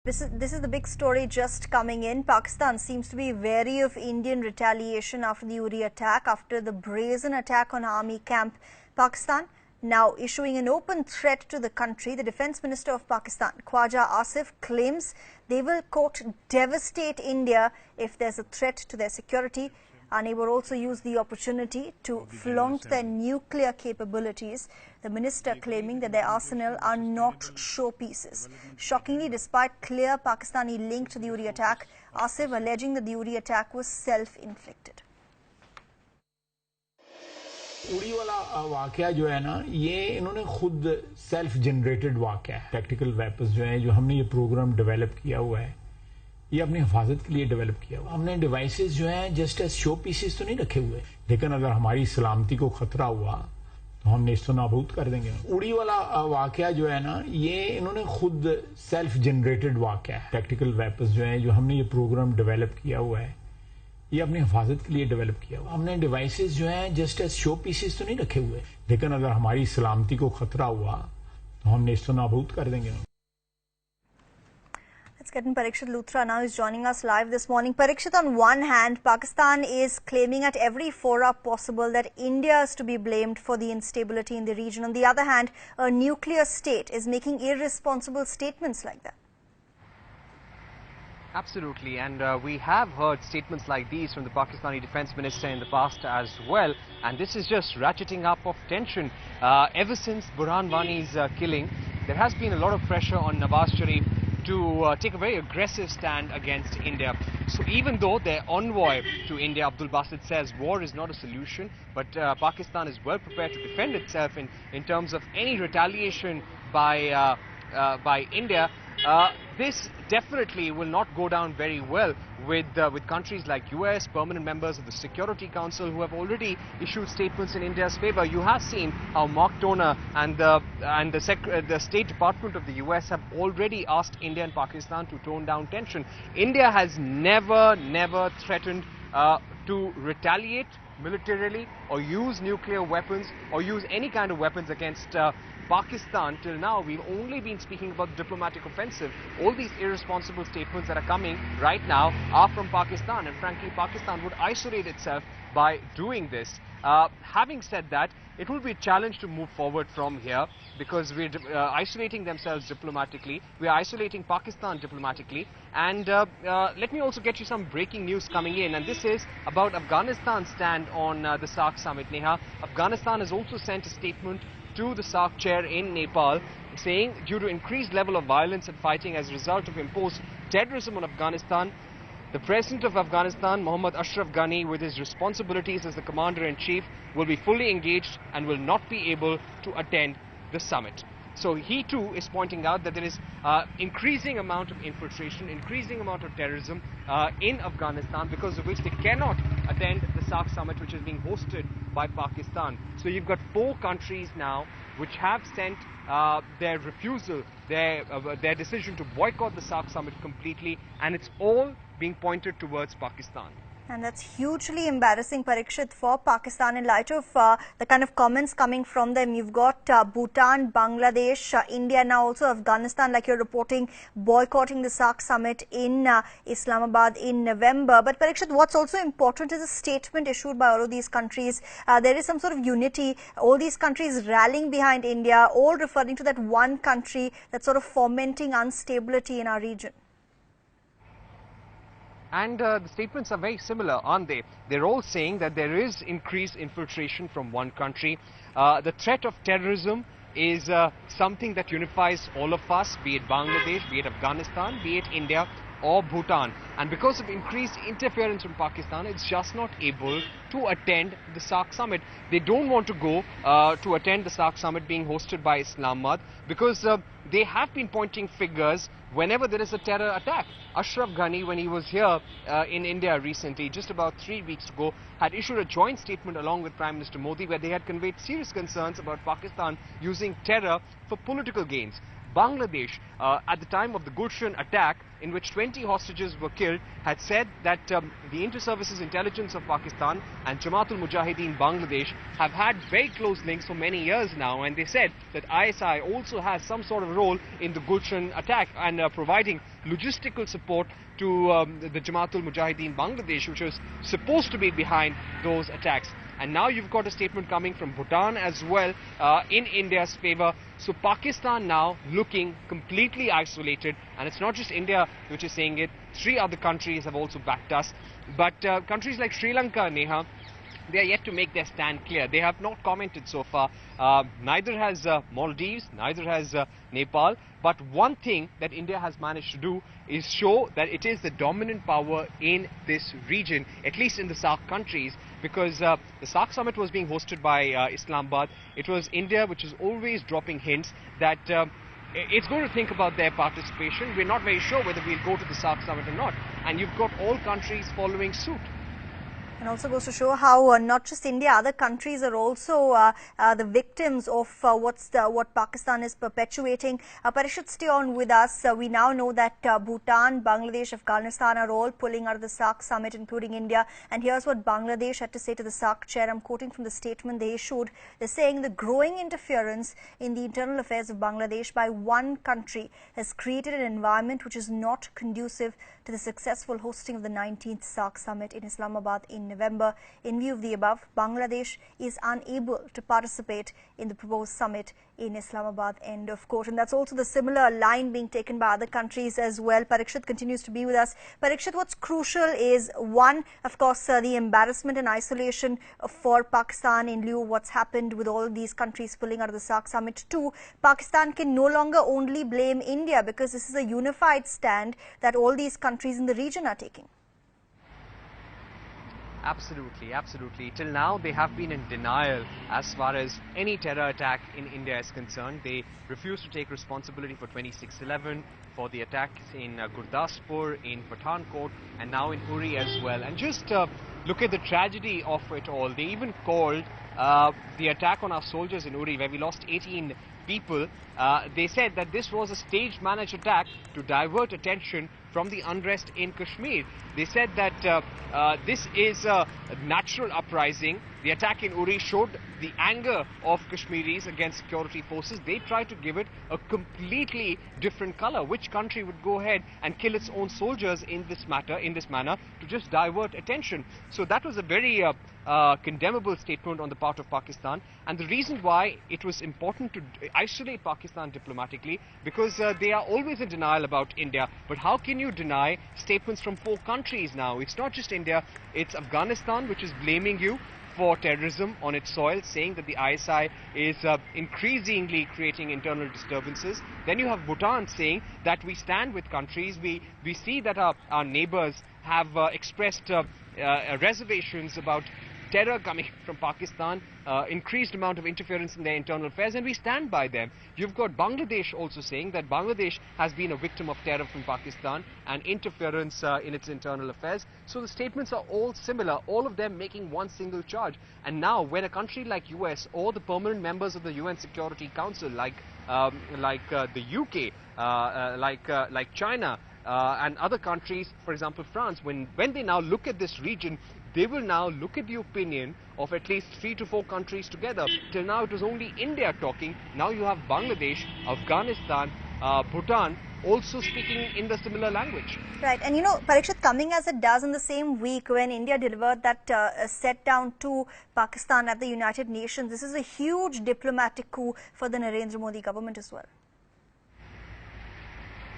This is the big story just coming in. Pakistan seems to be wary of Indian retaliation after the Uri attack, after the brazen attack on army camp. Pakistan now issuing an open threat to the country. The Defence Minister of Pakistan, Khwaja Asif, claims they will, quote, devastate India if there's a threat to their security. Our neighbour also used the opportunity to flaunt their nuclear capabilities. The minister claiming that their arsenal are not showpieces. Shockingly, despite clear Pakistani link to the Uri attack, Asif alleging that the Uri attack was self-inflicted. उड़ी वाला वाकया जो है ना, ये इन्होंने खुद self generated वाकया है। टैक्टिकल वेपन्स जो हैं, जो हमने ये प्रोग्राम डेवलप किया हुआ है, ये अपनी हिफाजत के लिए डेवलप किया हुआ। हमने डिवाइसेस जो हैं जस्ट एज शो पीसेस तो नहीं रखे हुए, लेकिन अगर हमारी सलामती को खतरा हुआ तो हम नेस्तो नाबूद कर देंगे। उड़ी वाला वाकया जो है ना, ये इन्होंने खुद सेल्फ जनरेटेड वाकया है। टैक्टिकल वेपन्स जो हैं, जो हमने ये प्रोग्राम डेवलप किया हुआ है, ये अपनी हिफाजत के लिए डेवलप किया हुआ। हमने डिवाइसेस जो हैं जस्ट एज शो पीसेस तो नहीं रखे हुए, लेकिन अगर हमारी सलामती को खतरा हुआ तो हम नेस्तो नाबूद कर देंगे। Let's get in Parikshit Luthra now. He's joining us live this morning. Parikshit, on one hand, Pakistan is claiming at every fora possible that India is to be blamed for the instability in the region. On the other hand, a nuclear state is making irresponsible statements like that. Absolutely, and we have heard statements like these from the Pakistani Defence Minister in the past as well, and this is just ratcheting up of tension. Ever since Burhan Wani's killing, there has been a lot of pressure on Nawaz Sharif to take a very aggressive stand against India. So even though their envoy to India, Abdul Basit, says war is not a solution, but Pakistan is well prepared to defend itself in terms of any retaliation by India, this definitely will not go down very well with countries like US, permanent members of the Security Council, who have already issued statements in India's favor. You have seen how Mark Toner and the State Department of the US have already asked India and Pakistan to tone down tension. India has never threatened to retaliate militarily or use nuclear weapons or use any kind of weapons against Pakistan. Till now, we've only been speaking about the diplomatic offensive. All these irresponsible statements that are coming right now are from Pakistan, and frankly, Pakistan would isolate itself by doing this. Having said that, it will be a challenge to move forward from here, because we're isolating themselves diplomatically, we're isolating Pakistan diplomatically, and let me also get you some breaking news coming in, and this is about Afghanistan's stand on the SAARC summit. Neha, Afghanistan has also sent a statement to the SAARC chair in Nepal, saying due to increased level of violence and fighting as a result of imposed terrorism on Afghanistan, the President of Afghanistan, Mohammad Ashraf Ghani, with his responsibilities as the Commander-in-Chief, will be fully engaged and will not be able to attend the summit. So he too is pointing out that there is increasing amount of infiltration, increasing amount of terrorism in Afghanistan, because of which they cannot attend the SAARC summit, which is being hosted by Pakistan. So you've got 4 countries now which have sent their refusal, their decision to boycott the SAARC summit completely, and it's all being pointed towards Pakistan. And that's hugely embarrassing, Parikshit, for Pakistan in light of the kind of comments coming from them. You've got Bhutan, Bangladesh, India, now also Afghanistan, like you're reporting, boycotting the SAARC summit in Islamabad in November. But Parikshit, what's also important is a statement issued by all of these countries. There is some sort of unity, all these countries rallying behind India, all referring to that one country that's sort of fomenting instability in our region. And the statements are very similar, aren't they? They're all saying that there is increased infiltration from one country. The threat of terrorism is something that unifies all of us, be it Bangladesh, be it Afghanistan, be it India or Bhutan. And because of increased interference from Pakistan, it's just not able to attend the SAARC summit. They don't want to go to attend the SAARC summit being hosted by Islamabad, because they have been pointing fingers whenever there is a terror attack. Ashraf Ghani, when he was here in India recently, just about 3 weeks ago, had issued a joint statement along with Prime Minister Modi, where they had conveyed serious concerns about Pakistan using terror for political gains. Bangladesh, at the time of the Gulshan attack, in which 20 hostages were killed, had said that the Inter-Services Intelligence of Pakistan and Jamaatul Mujahideen Bangladesh have had very close links for many years now, and they said that ISI also has some sort of role in the Gulshan attack and providing logistical support to the Jamaatul Mujahideen Bangladesh, which was supposed to be behind those attacks. And now you've got a statement coming from Bhutan as well in India's favor. So Pakistan now looking completely isolated, and it's not just India which is saying it. 3 other countries have also backed us. But countries like Sri Lanka, Neha, they are yet to make their stand clear. They have not commented so far. Neither has Maldives, neither has Nepal. But one thing that India has managed to do is show that it is the dominant power in this region, at least in the SAARC countries, because the SAARC summit was being hosted by Islamabad. It was India which is always dropping hints that it's going to think about their participation. We're not very sure whether we'll go to the SAARC summit or not. And you've got all countries following suit. And also goes to show how not just India, other countries are also the victims of what Pakistan is perpetuating. Parishit, stay on with us. We now know that Bhutan, Bangladesh, Afghanistan are all pulling out of the SAARC summit, including India. And here's what Bangladesh had to say to the SAARC chair. I'm quoting from the statement they issued. They're saying the growing interference in the internal affairs of Bangladesh by one country has created an environment which is not conducive to the successful hosting of the 19th SAARC summit in Islamabad in November. In view of the above, Bangladesh is unable to participate in the proposed summit in Islamabad, end of quote. And that's also the similar line being taken by other countries as well. Parikshit continues to be with us. Parikshit, what's crucial is, one, of course, the embarrassment and isolation for Pakistan in lieu of what's happened with all these countries pulling out of the SAARC summit. Two, Pakistan can no longer only blame India, because this is a unified stand that all these countries in the region are taking. Absolutely, absolutely. Till now, they have been in denial as far as any terror attack in India is concerned. They refuse to take responsibility for 26/11, for the attacks in Gurdaspur, in Pathankot, and now in Uri as well. And just look at the tragedy of it all. They even called the attack on our soldiers in Uri, where we lost 18 people. They said that this was a staged managed attack to divert attention from the unrest in Kashmir. They said that this is a natural uprising. The attack in Uri showed the anger of Kashmiris against security forces. They tried to give it a completely different color. Which country would go ahead and kill its own soldiers in this manner to just divert attention? So that was a very condemnable statement on the part of Pakistan. And the reason why it was important to isolate Pakistan diplomatically, because they are always in denial about India. But how can you deny statements from 4 countries now? It's not just India, it's Afghanistan which is blaming you for terrorism on its soil, saying that the ISI is increasingly creating internal disturbances. Then you have Bhutan saying that we stand with countries. We see that our neighbors have expressed reservations about terror coming from Pakistan, increased amount of interference in their internal affairs, and we stand by them. You've got Bangladesh also saying that Bangladesh has been a victim of terror from Pakistan and interference in its internal affairs. So the statements are all similar, all of them making one single charge. And now when a country like US or the permanent members of the UN Security Council like the UK, like China, and other countries, for example France, when they now look at this region, they will now look at the opinion of at least 3 to 4 countries together. Till now it was only India talking. Now you have Bangladesh, Afghanistan, Bhutan also speaking in the similar language. Right. And you know, Parikshit, coming as it does in the same week when India delivered that set down to Pakistan at the United Nations, this is a huge diplomatic coup for the Narendra Modi government as well.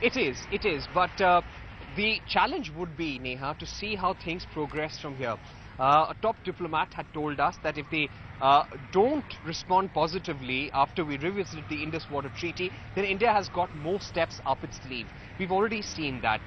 It is, but the challenge would be, Neha, to see how things progress from here. A top diplomat had told us that if they don't respond positively after we revisit the Indus Water Treaty, then India has got more steps up its sleeve. We've already seen that.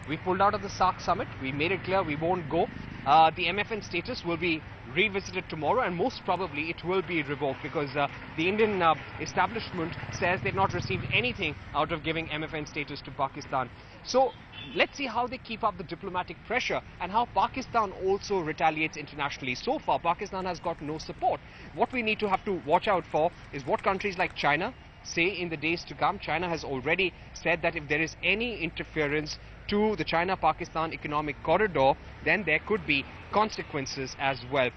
We pulled out of the SAARC summit. We made it clear we won't go. The MFN status will be revisited tomorrow, and most probably it will be revoked, because the Indian establishment says they've not received anything out of giving MFN status to Pakistan. So let's see how they keep up the diplomatic pressure and how Pakistan also retaliates internationally. So far, Pakistan has got no support. What we need to have to watch out for is what countries like China say in the days to come. China has already said that if there is any interference to the China-Pakistan economic corridor, then there could be consequences as well.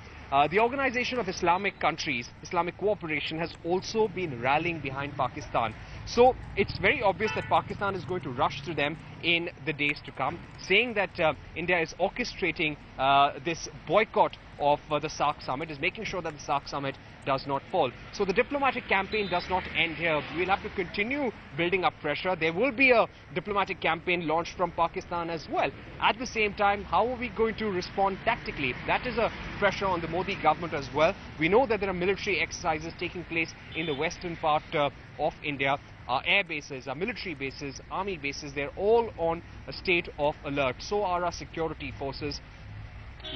The Organization of Islamic Countries, Islamic Cooperation, has also been rallying behind Pakistan. So it's very obvious that Pakistan is going to rush to them in the days to come, saying that India is orchestrating this boycott of the SAARC summit, is making sure that the SAARC summit does not fall. So the diplomatic campaign does not end here. We'll have to continue building up pressure. There will be a diplomatic campaign launched from Pakistan as well. At the same time, how are we going to respond tactically? That is a pressure on the Modi government as well. We know that there are military exercises taking place in the western part of India. Our air bases, our military bases, army bases, they're all on a state of alert. So are our security forces.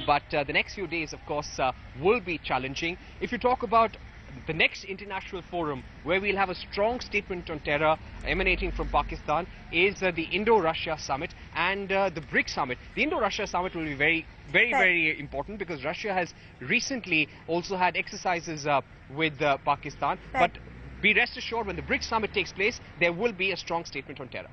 But the next few days, of course, will be challenging. If you talk about the next international forum where we'll have a strong statement on terror emanating from Pakistan is the Indo-Russia summit and the BRICS summit. The Indo-Russia summit will be very important because Russia has recently also had exercises with Pakistan. But be rest assured, when the BRICS summit takes place, there will be a strong statement on terror.